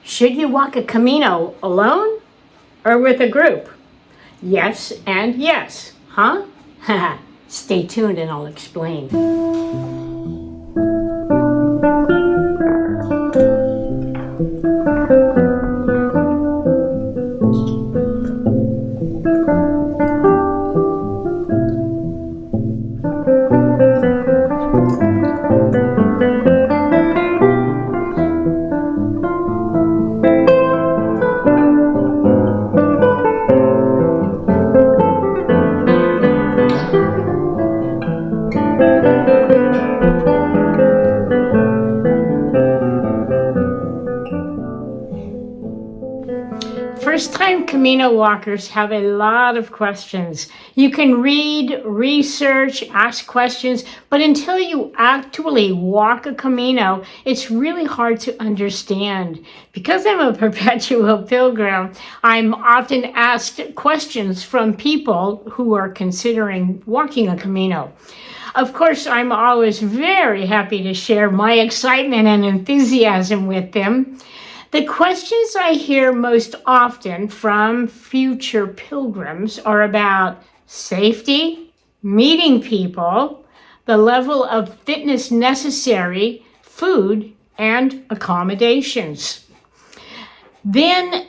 Should you walk a Camino alone or with a group? Yes and yes, huh? Stay tuned and I'll explain. First-time Camino walkers have a lot of questions. You can read, research, ask questions, but until you actually walk a Camino, it's really hard to understand. Because I'm a perpetual pilgrim, I'm often asked questions from people who are considering walking a Camino. Of course, I'm always very happy to share my excitement and enthusiasm with them. The questions I hear most often from future pilgrims are about safety, meeting people, the level of fitness necessary, food, and accommodations. Then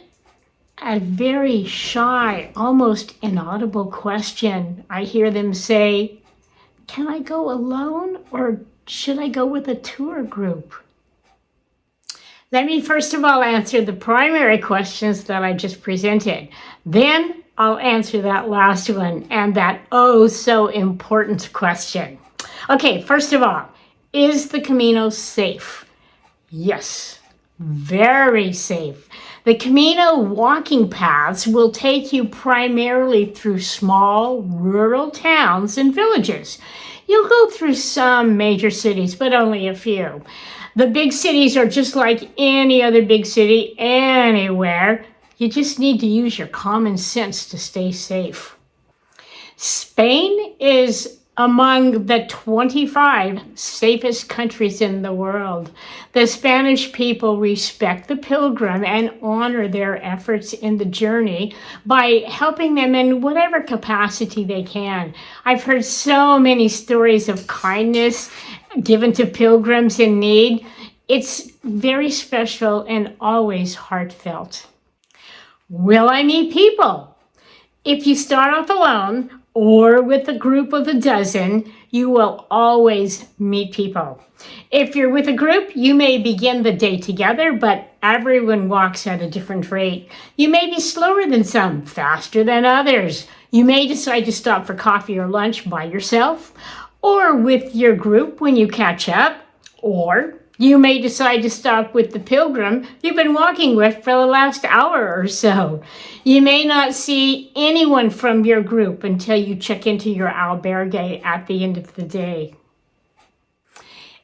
a very shy, almost inaudible question. I hear them say, "Can I go alone or should I go with a tour group?" Let me first of all answer the primary questions that I just presented. Then I'll answer that last one and that oh so important question. Okay, first of all, is the Camino safe? Yes, very safe. The Camino walking paths will take you primarily through small rural towns and villages. You'll go through some major cities, but only a few. The big cities are just like any other big city anywhere. You just need to use your common sense to stay safe. Spain is among the 25 safest countries in the world. The Spanish people respect the pilgrim and honor their efforts in the journey by helping them in whatever capacity they can. I've heard so many stories of kindness given to pilgrims in need. It's very special and always heartfelt. Will I meet people? If you start off alone or with a group of a dozen, you will always meet people. If you're with a group, you may begin the day together, but everyone walks at a different rate. You may be slower than some, faster than others. You may decide to stop for coffee or lunch by yourself, or with your group when you catch up, or you may decide to stop with the pilgrim you've been walking with for the last hour or so. You may not see anyone from your group until you check into your albergue at the end of the day.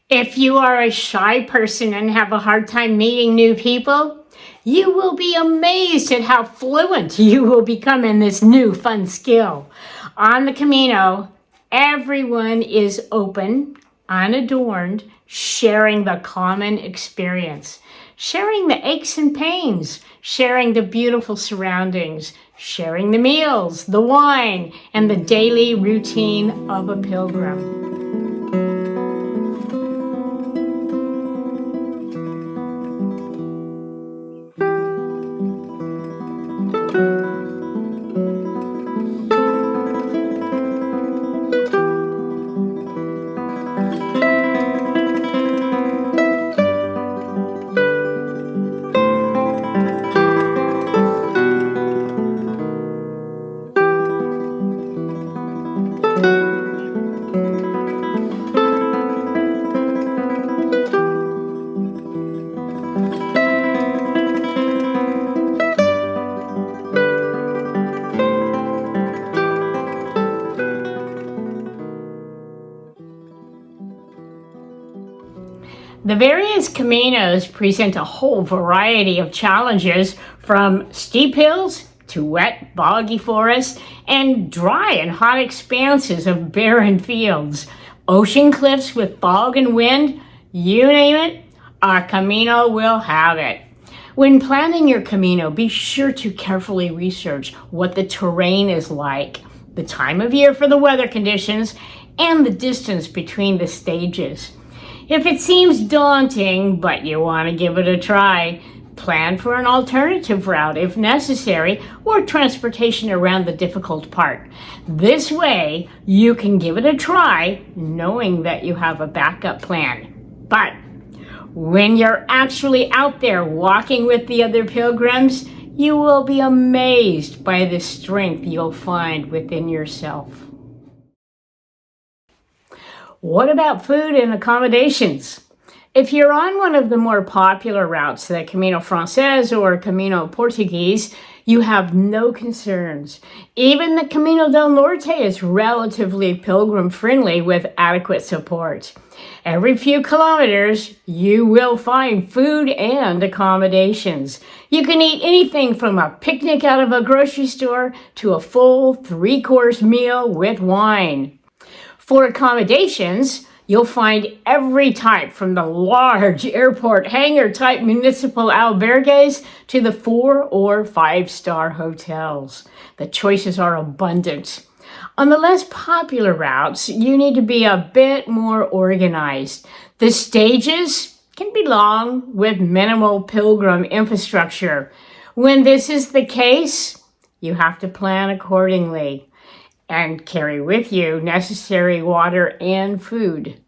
If you are a shy person and have a hard time meeting new people, you will be amazed at how fluent you will become in this new fun skill. On the Camino, everyone is open, unadorned, sharing the common experience, sharing the aches and pains, sharing the beautiful surroundings, sharing the meals, the wine, and the daily routine of a pilgrim. The various Caminos present a whole variety of challenges, from steep hills to wet, boggy forests and dry and hot expanses of barren fields, ocean cliffs with fog and wind, you name it, our Camino will have it. When planning your Camino, be sure to carefully research what the terrain is like, the time of year for the weather conditions, and the distance between the stages. If it seems daunting, but you want to give it a try, plan for an alternative route if necessary, or transportation around the difficult part. This way, you can give it a try, knowing that you have a backup plan. But when you're actually out there walking with the other pilgrims, you will be amazed by the strength you'll find within yourself. What about food and accommodations? If you're on one of the more popular routes, the Camino Francés or Camino Portuguese, you have no concerns. Even the Camino del Norte is relatively pilgrim-friendly with adequate support. Every few kilometers, you will find food and accommodations. You can eat anything from a picnic out of a grocery store to a full 3-course meal with wine. For accommodations, you'll find every type from the large airport hangar-type municipal albergues to the 4- or 5-star hotels. The choices are abundant. On the less popular routes, you need to be a bit more organized. The stages can be long with minimal pilgrim infrastructure. When this is the case, you have to plan accordingly and carry with you necessary water and food.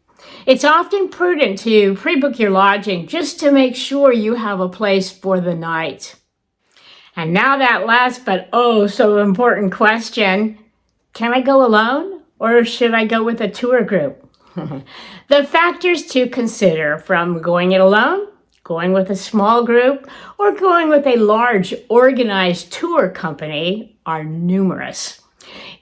It's often prudent to pre-book your lodging just to make sure you have a place for the night. And now that last but oh so important question, can I go alone or should I go with a tour group? The factors to consider from going it alone, going with a small group, or going with a large organized tour company are numerous.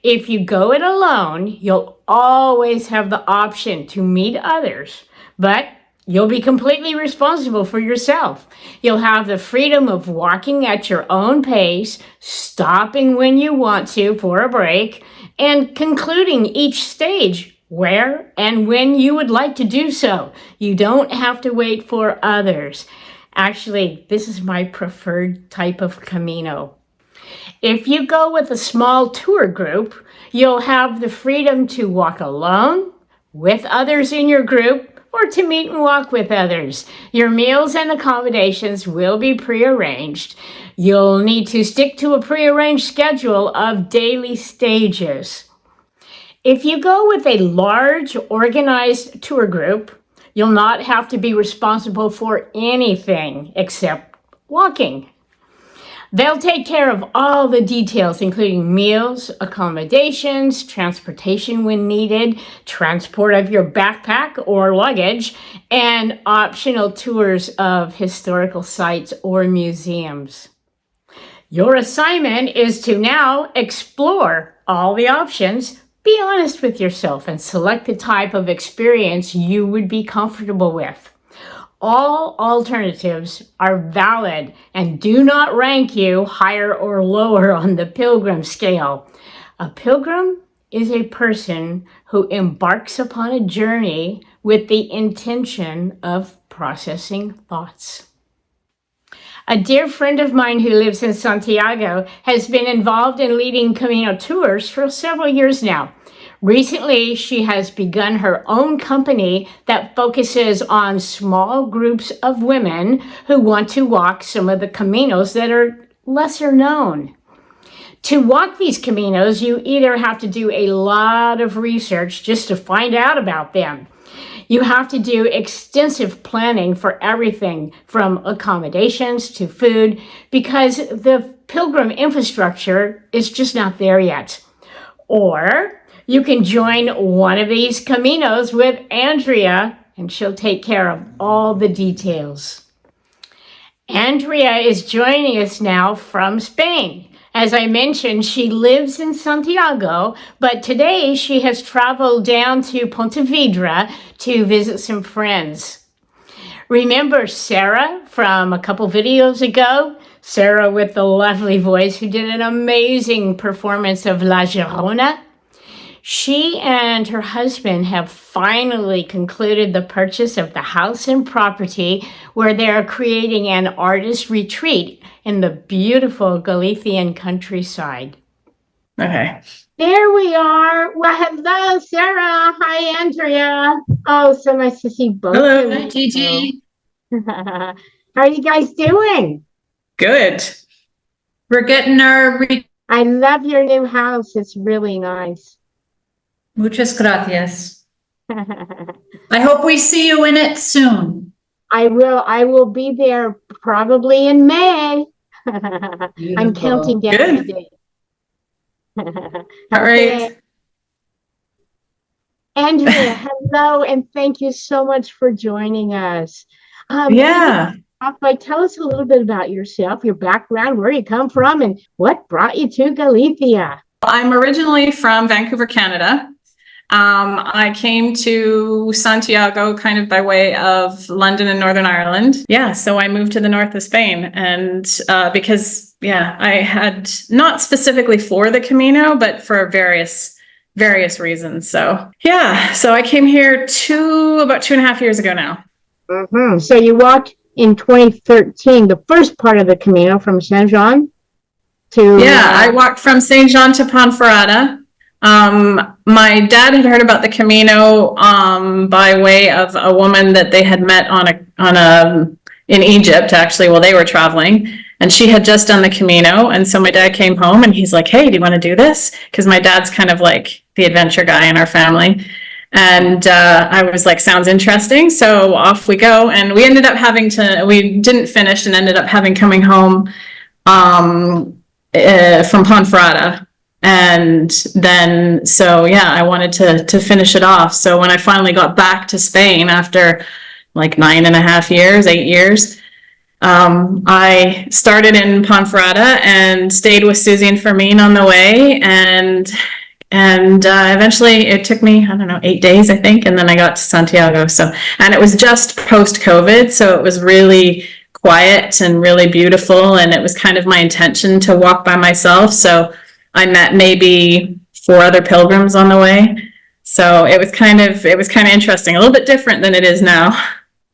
If you go it alone, you'll always have the option to meet others, but you'll be completely responsible for yourself. You'll have the freedom of walking at your own pace, stopping when you want to for a break, and concluding each stage where and when you would like to do so. You don't have to wait for others. Actually, this is my preferred type of Camino. If you go with a small tour group, you'll have the freedom to walk alone, with others in your group, or to meet and walk with others. Your meals and accommodations will be prearranged. You'll need to stick to a prearranged schedule of daily stages. If you go with a large, organized tour group, you'll not have to be responsible for anything except walking. They'll take care of all the details, including meals, accommodations, transportation when needed, transport of your backpack or luggage, and optional tours of historical sites or museums. Your assignment is to now explore all the options, be honest with yourself, and select the type of experience you would be comfortable with. All alternatives are valid and do not rank you higher or lower on the pilgrim scale. A pilgrim is a person who embarks upon a journey with the intention of processing thoughts. A dear friend of mine who lives in Santiago has been involved in leading Camino tours for several years now. Recently, she has begun her own company that focuses on small groups of women who want to walk some of the Caminos that are lesser known. To walk these Caminos, you either have to do a lot of research just to find out about them. You have to do extensive planning for everything from accommodations to food because the pilgrim infrastructure is just not there yet. Or you can join one of these Caminos with Andrea, and she'll take care of all the details. Andrea is joining us now from Spain. As I mentioned, she lives in Santiago, but today she has traveled down to Pontevedra to visit some friends. Remember Sarah from a couple videos ago? Sarah with the lovely voice who did an amazing performance of La Girona? She and her husband have finally concluded the purchase of the house and property where they're creating an artist retreat in the beautiful Galician countryside. Okay. There we are. Well, hello, Sarah. Hi, Andrea. Oh, so nice to see both Hello. of you. Gigi. How are you guys doing? Good. We're getting our I love your new house. It's really nice. muchas gracias. I hope we see you in it soon. I will be there probably in May. I'm Beautiful. counting down the Good. days. All right. Andrea, hello, and thank you so much for joining us. Yeah. Tell us a little bit about yourself, your background, where you come from, and what brought you to Galicia. I'm originally from Vancouver, Canada. I came to Santiago kind of by way of London and Northern Ireland. Yeah, so I moved to the north of Spain, and because I had not specifically for the Camino, but for various reasons. So so I came here about 2.5 years ago now. Mm-hmm. So you walked in 2013, the first part of the Camino from Saint Jean to... I walked from Saint Jean to Ponferrada. My dad had heard about the Camino by way of a woman that they had met in Egypt, actually, while they were traveling. And she had just done the Camino. And so my dad came home and he's like, hey, do you want to do this? Because my dad's kind of like the adventure guy in our family. And I was like, sounds interesting. So off we go. And we ended up we didn't finish and ended up coming home from Ponferrada. And then, I wanted to finish it off. So when I finally got back to Spain after like 8 years, I started in Ponferrada and stayed with Susie and Fermin on the way. And eventually it took me, 8 days, I think. And then I got to Santiago. And it was just post-COVID. So it was really quiet and really beautiful. And it was kind of my intention to walk by myself. So I met maybe 4 other pilgrims on the way. So it was kind of interesting, a little bit different than it is now.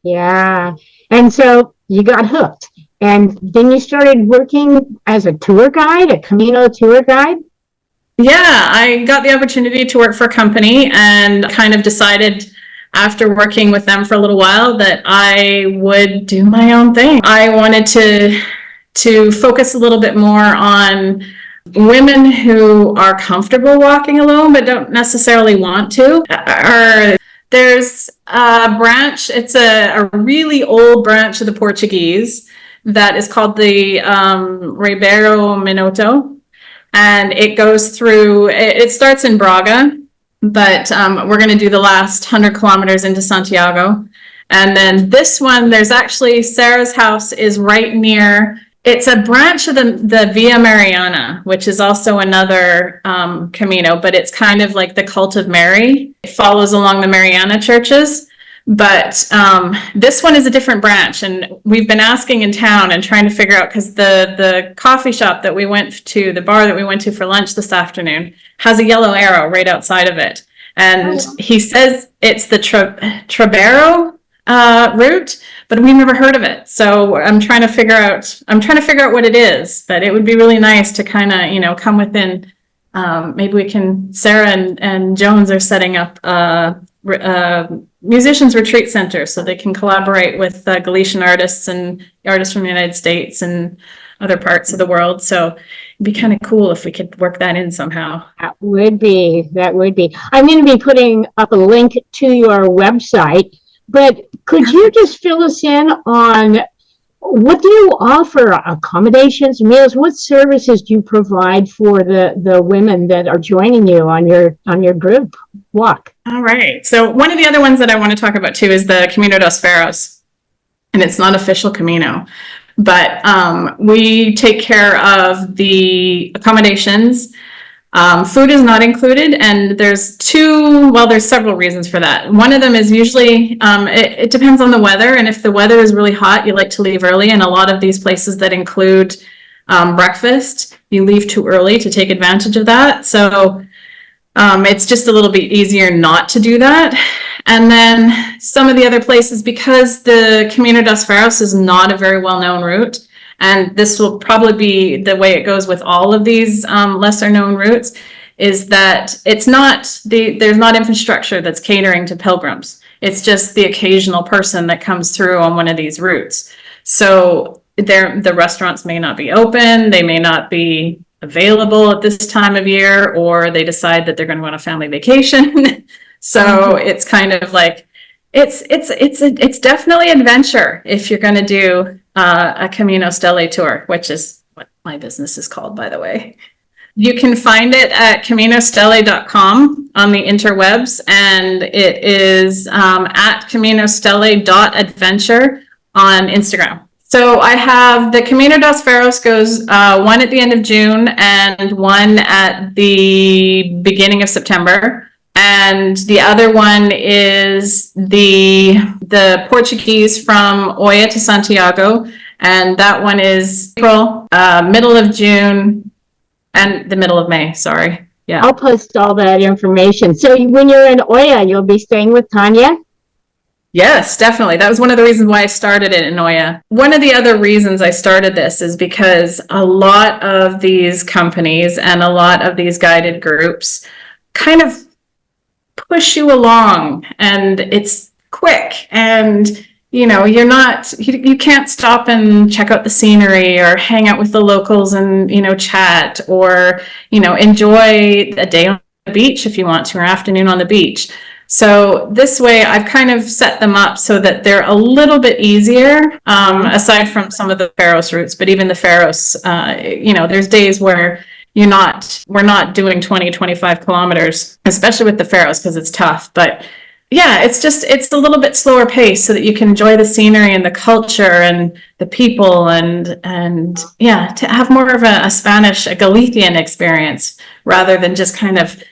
Yeah. And so you got hooked. And then you started working as a tour guide, a Camino tour guide? Yeah, I got the opportunity to work for a company and kind of decided after working with them for a little while that I would do my own thing. I wanted to focus a little bit more on women who are comfortable walking alone but don't necessarily want to. There's a branch, it's a really old branch of the Portuguese that is called the Ribeiro Minhoto. And it goes through, it starts in Braga, but we're going to do the last 100 kilometers into Santiago. And then this one, there's actually, Sarah's house is right near, it's a branch of the Via Mariana, which is also another Camino, but it's kind of like the cult of Mary. It follows along the Mariana churches. But this one is a different branch, and we've been asking in town and trying to figure out, because the coffee shop that we went to, the bar that we went to for lunch this afternoon, has a yellow arrow right outside of it. And he says it's the Trabero route, but we've never heard of it. So I'm trying to figure out what it is. But it would be really nice to kind of, come within. Maybe we can. Sarah and Jones are setting up musicians retreat center so they can collaborate with Galician artists and artists from the United States and other parts of the world. So it'd be kind of cool if we could work that in somehow. That would be. I'm going to be putting up a link to your website, but could you just fill us in on what do you offer? Accommodations, meals, what services do you provide for the women that are joining you on your group walk? All right. So one of the other ones that I want to talk about too is the Camino dos Ferros. And it's not official Camino, but we take care of the accommodations. Food is not included, and there's several reasons for that. One of them is usually, it depends on the weather, and if the weather is really hot, you like to leave early, and a lot of these places that include breakfast, you leave too early to take advantage of that. So It's just a little bit easier not to do that. And then some of the other places, because the Camino dos Ferros is not a very well-known route, and this will probably be the way it goes with all of these lesser known routes, is that it's not there's not infrastructure that's catering to pilgrims. It's just the occasional person that comes through on one of these routes. So the restaurants may not be open, they may not be available at this time of year, or they decide that they're going to go on a family vacation. So it's kind of like it's definitely adventure if you're going to do a Camino Stelle tour, which is what my business is called, by the way. You can find it at caminostelle.com on the interwebs, and it is at caminostelle.adventure on Instagram. So I have the Camino dos Ferros goes one at the end of June and one at the beginning of September. And the other one is the Portuguese from Oia to Santiago. And that one is April, middle of June, and the middle of May, sorry. Yeah. I'll post all that information. So when you're in Oia, you'll be staying with Tanya? Yes, definitely. That was one of the reasons why I started it in Oia. One of the other reasons I started this is because a lot of these companies and a lot of these guided groups kind of push you along, and it's quick, and you can't stop and check out the scenery or hang out with the locals and chat, or enjoy a day on the beach if you want to, or afternoon on the beach. So this way I've kind of set them up so that they're a little bit easier, aside from some of the Ferros routes. But even the Ferros, there's days where we're not doing 20-25 kilometers, especially with the Ferros, because it's tough. But yeah, it's a little bit slower pace so that you can enjoy the scenery and the culture and the people, and yeah, to have more of a Galician experience rather than just kind of,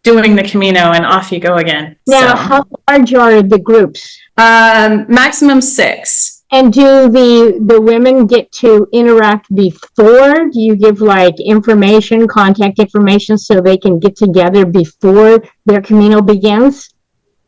doing the Camino and off you go again. Now, how large are the groups? Maximum 6. And do the women get to interact before? Do you give contact information so they can get together before their Camino begins?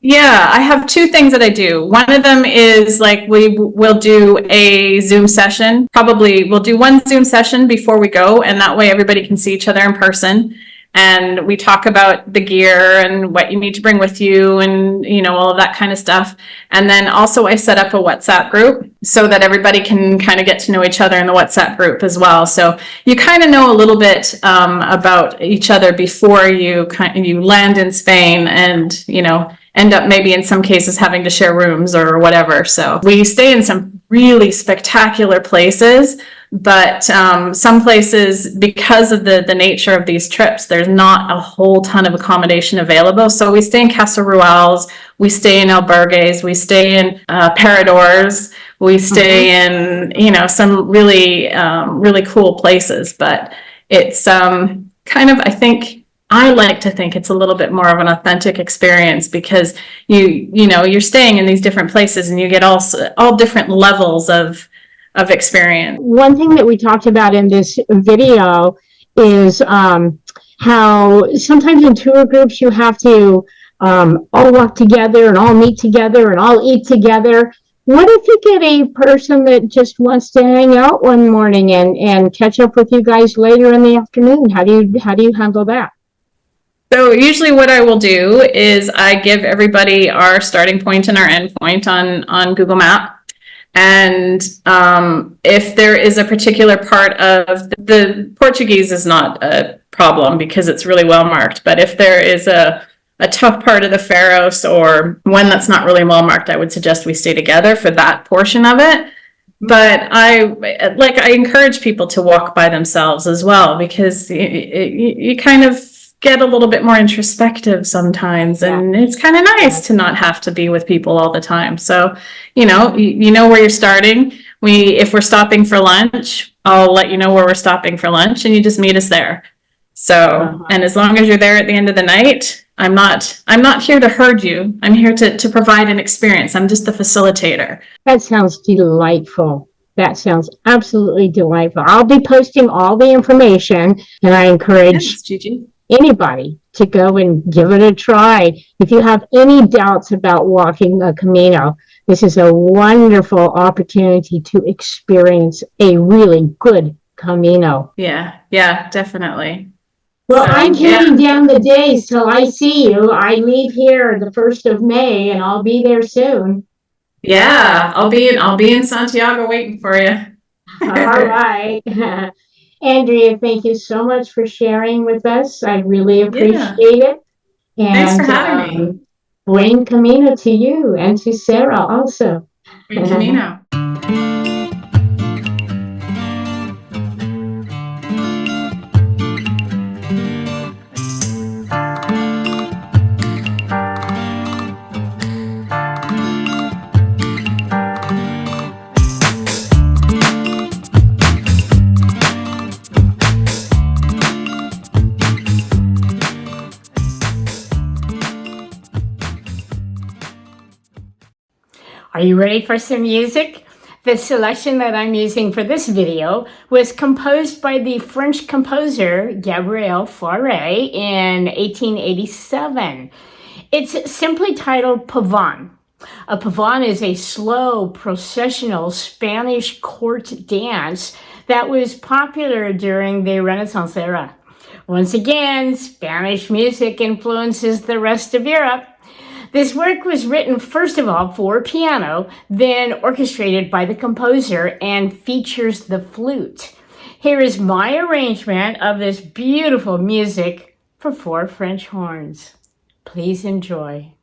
Yeah, I have 2 things that I do. One of them is we will do a Zoom session. Probably we'll do one Zoom session before we go, and that way everybody can see each other in person. And we talk about the gear and what you need to bring with you, and all of that kind of stuff. And then also I set up a WhatsApp group so that everybody can kind of get to know each other in the WhatsApp group as well. So you kind of know a little bit about each other before you land in Spain, and end up maybe in some cases having to share rooms or whatever. So we stay in some really spectacular places. But some places, because of the nature of these trips, there's not a whole ton of accommodation available. So we stay in Casa Ruals, we stay in albergues, we stay in paradors, we stay in some really really cool places. But it's kind of, I like to think it's a little bit more of an authentic experience, because you're staying in these different places and you get all different levels of experience. One thing that we talked about in this video is how sometimes in tour groups you have to all walk together and all meet together and all eat together. What if you get a person that just wants to hang out one morning and catch up with you guys later in the afternoon? How do you handle that? So usually what I will do is I give everybody our starting point and our end point on Google Maps. And if there is a particular part of the Portuguese is not a problem because it's really well marked. But if there is a tough part of the Ferros or one that's not really well marked, I would suggest we stay together for that portion of it. But I encourage people to walk by themselves as well, because you kind of get a little bit more introspective sometimes, and it's kind of nice to not have to be with people all the time. So you know where you're starting. If we're stopping for lunch, I'll let you know where we're stopping for lunch, and you just meet us there. So and as long as you're there at the end of the night, I'm not here to herd you. I'm here to provide an experience. I'm just the facilitator. That sounds delightful. That sounds absolutely delightful. I'll be posting all the information, and I encourage Yes, Gigi. anybody to go and give it a try. If you have any doubts about walking the Camino, this is a wonderful opportunity to experience a really good Camino. Yeah, definitely. Well, So, I'm yeah. counting down the days till I see you. I leave here the 1st of May, and I'll be there soon. Yeah, I'll be in Santiago waiting for you. All right. Andrea, thank you so much for sharing with us. I really appreciate Yeah. it. Thanks for And having me. buen camino to you and to Sarah also. Buen Camino. Are you ready for some music? The selection that I'm using for this video was composed by the French composer Gabriel Fauré in 1887. It's simply titled Pavane. A pavane is a slow, processional Spanish court dance that was popular during the Renaissance era. Once again, Spanish music influences the rest of Europe. This work was written first of all for piano, then orchestrated by the composer and features the flute. Here is my arrangement of this beautiful music for 4 French horns. Please enjoy.